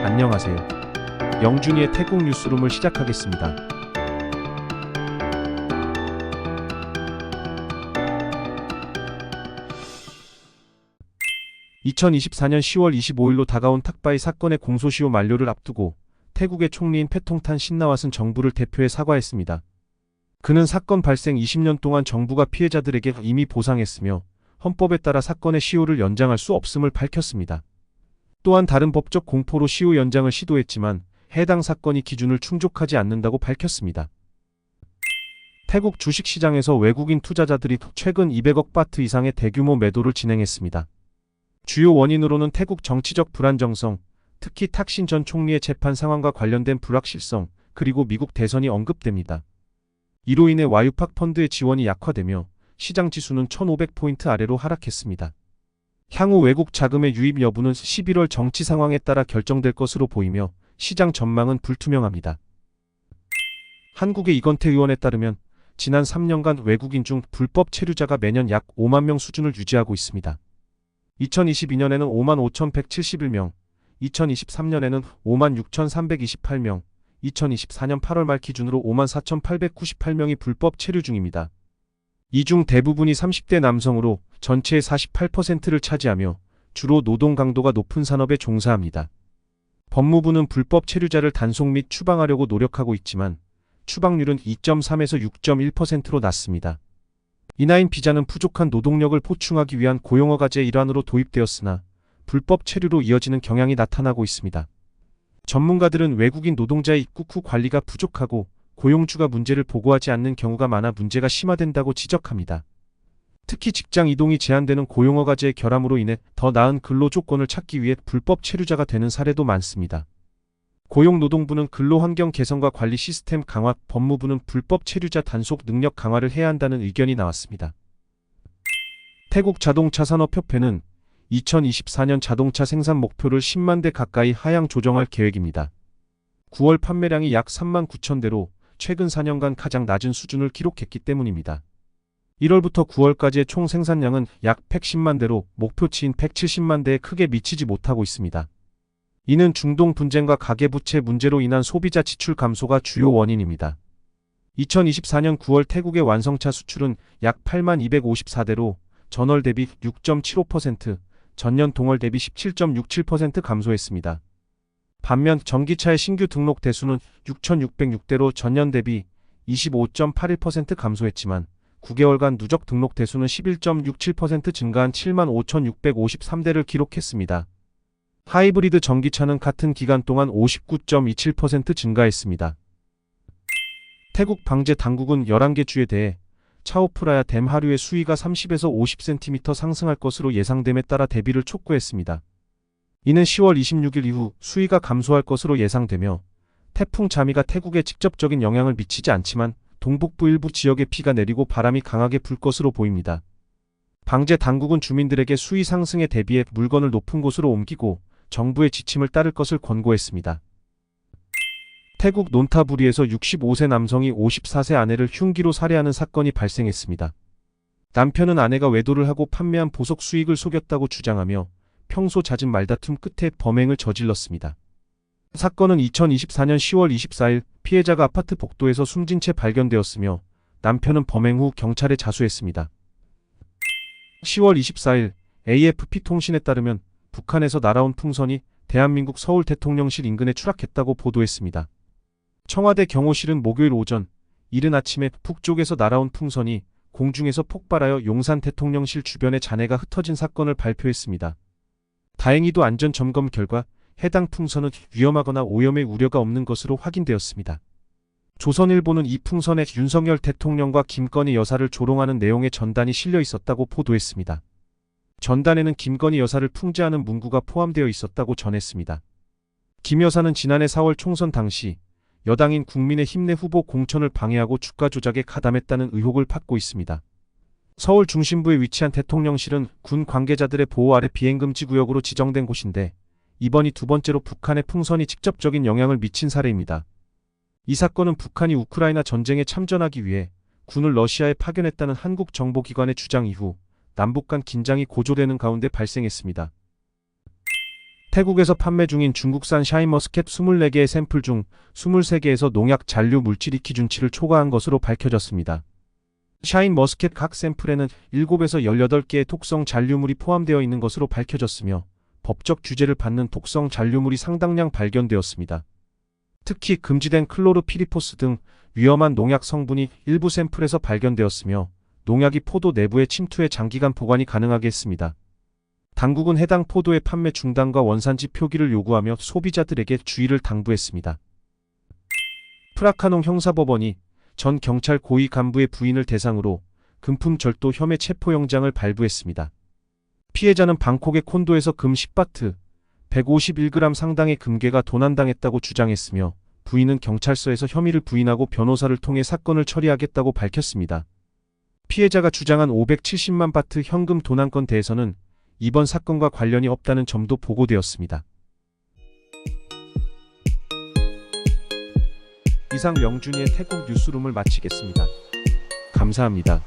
안녕하세요. 영준이의 태국 뉴스룸을 시작하겠습니다. 2024년 10월 25일로 다가온 탁바이 사건의 공소시효 만료를 앞두고 태국의 총리인 패통탄 신나왓은 정부를 대표해 사과했습니다. 그는 사건 발생 20년 동안 정부가 피해자들에게 이미 보상했으며 헌법에 따라 사건의 시효를 연장할 수 없음을 밝혔습니다. 또한 다른 법적 공포로 시효 연장을 시도했지만 해당 사건이 기준을 충족하지 않는다고 밝혔습니다. 태국 주식시장에서 외국인 투자자들이 최근 200억 바트 이상의 대규모 매도를 진행했습니다. 주요 원인으로는 태국 정치적 불안정성, 특히 탁신 전 총리의 재판 상황과 관련된 불확실성, 그리고 미국 대선이 언급됩니다. 이로 인해 와유팍 펀드의 지원이 약화되며 시장 지수는 1500포인트 아래로 하락했습니다. 향후 외국 자금의 유입 여부는 11월 정치 상황에 따라 결정될 것으로 보이며 시장 전망은 불투명합니다. 한국의 이건태 의원에 따르면 지난 3년간 외국인 중 불법 체류자가 매년 약 5만 명 수준을 유지하고 있습니다. 2022년에는 55,171명, 2023년에는 56,328명, 2024년 8월 말 기준으로 54,898명이 불법 체류 중입니다. 이 중 대부분이 30대 남성으로 전체의 48%를 차지하며 주로 노동 강도가 높은 산업에 종사합니다. 법무부는 불법 체류자를 단속 및 추방하려고 노력하고 있지만 추방률은 2.3에서 6.1%로 낮습니다. 이나인 비자는 부족한 노동력을 보충하기 위한 고용허가제의 일환으로 도입되었으나 불법 체류로 이어지는 경향이 나타나고 있습니다. 전문가들은 외국인 노동자의 입국 후 관리가 부족하고 고용주가 문제를 보고하지 않는 경우가 많아 문제가 심화된다고 지적합니다. 특히 직장 이동이 제한되는 고용허가제의 결함으로 인해 더 나은 근로 조건을 찾기 위해 불법 체류자가 되는 사례도 많습니다. 고용노동부는 근로환경 개선과 관리 시스템 강화, 법무부는 불법 체류자 단속 능력 강화를 해야 한다는 의견이 나왔습니다. 태국 자동차 산업협회는 2024년 자동차 생산 목표를 10만 대 가까이 하향 조정할 계획입니다. 9월 판매량이 약 3만 9천 대로 최근 4년간 가장 낮은 수준을 기록했기 때문입니다. 1월부터 9월까지의 총 생산량은 약 110만 대로 목표치인 170만 대에 크게 미치지 못하고 있습니다. 이는 중동 분쟁과 가계부채 문제로 인한 소비자 지출 감소가 주요 원인입니다. 2024년 9월 태국의 완성차 수출은 약 8만 254대로 전월 대비 6.75%, 전년 동월 대비 17.67% 감소했습니다. 반면 전기차의 신규 등록 대수는 6,606대로 전년 대비 25.81% 감소했지만 9개월간 누적 등록 대수는 11.67% 증가한 7만 5,653대를 기록했습니다. 하이브리드 전기차는 같은 기간 동안 59.27% 증가했습니다. 태국 방제 당국은 11개 주에 대해 차오프라야 댐 하류의 수위가 30에서 50cm 상승할 것으로 예상됨에 따라 대비를 촉구했습니다. 이는 10월 26일 이후 수위가 감소할 것으로 예상되며 태풍 자미가 태국에 직접적인 영향을 미치지 않지만 동북부 일부 지역에 비가 내리고 바람이 강하게 불 것으로 보입니다. 방제 당국은 주민들에게 수위 상승에 대비해 물건을 높은 곳으로 옮기고 정부의 지침을 따를 것을 권고했습니다. 태국 논타부리에서 65세 남성이 54세 아내를 흉기로 살해하는 사건이 발생했습니다. 남편은 아내가 외도를 하고 판매한 보석 수익을 속였다고 주장하며 평소 잦은 말다툼 끝에 범행을 저질렀습니다. 사건은 2024년 10월 24일 피해자가 아파트 복도에서 숨진 채 발견되었으며 남편은 범행 후 경찰에 자수했습니다. 10월 24일 AFP 통신에 따르면 북한에서 날아온 풍선이 대한민국 서울 대통령실 인근에 추락했다고 보도했습니다. 청와대 경호실은 목요일 오전, 이른 아침에 북쪽에서 날아온 풍선이 공중에서 폭발하여 용산 대통령실 주변에 잔해가 흩어진 사건을 발표했습니다. 다행히도 안전점검 결과 해당 풍선은 위험하거나 오염의 우려가 없는 것으로 확인되었습니다. 조선일보는 이 풍선에 윤석열 대통령과 김건희 여사를 조롱하는 내용의 전단이 실려 있었다고 보도했습니다. 전단에는 김건희 여사를 풍자하는 문구가 포함되어 있었다고 전했습니다. 김 여사는 지난해 4월 총선 당시 여당인 국민의힘 내 후보 공천을 방해하고 주가 조작에 가담했다는 의혹을 받고 있습니다. 서울 중심부에 위치한 대통령실은 군 관계자들의 보호 아래 비행금지 구역으로 지정된 곳인데 이번이 두 번째로 북한의 풍선이 직접적인 영향을 미친 사례입니다. 이 사건은 북한이 우크라이나 전쟁에 참전하기 위해 군을 러시아에 파견했다는 한국 정보기관의 주장 이후 남북 간 긴장이 고조되는 가운데 발생했습니다. 태국에서 판매 중인 중국산 샤인머스켓 24개의 샘플 중 23개에서 농약 잔류 물질이 기준치를 초과한 것으로 밝혀졌습니다. 샤인머스켓 각 샘플에는 7에서 18개의 독성 잔류물이 포함되어 있는 것으로 밝혀졌으며 법적 규제를 받는 독성 잔류물이 상당량 발견되었습니다. 특히 금지된 클로르피리포스 등 위험한 농약 성분이 일부 샘플에서 발견되었으며 농약이 포도 내부에 침투해 장기간 보관이 가능하게 했습니다. 당국은 해당 포도의 판매 중단과 원산지 표기를 요구하며 소비자들에게 주의를 당부했습니다. 프라카농 형사법원이 전 경찰 고위 간부의 부인을 대상으로 금품 절도 혐의 체포영장을 발부했습니다. 피해자는 방콕의 콘도에서 금 10바트, 151g 상당의 금괴가 도난당했다고 주장했으며 부인은 경찰서에서 혐의를 부인하고 변호사를 통해 사건을 처리하겠다고 밝혔습니다. 피해자가 주장한 570만 바트 현금 도난건 대해서는 이번 사건과 관련이 없다는 점도 보고되었습니다. 이상 명준이의 태국 뉴스룸을 마치겠습니다. 감사합니다.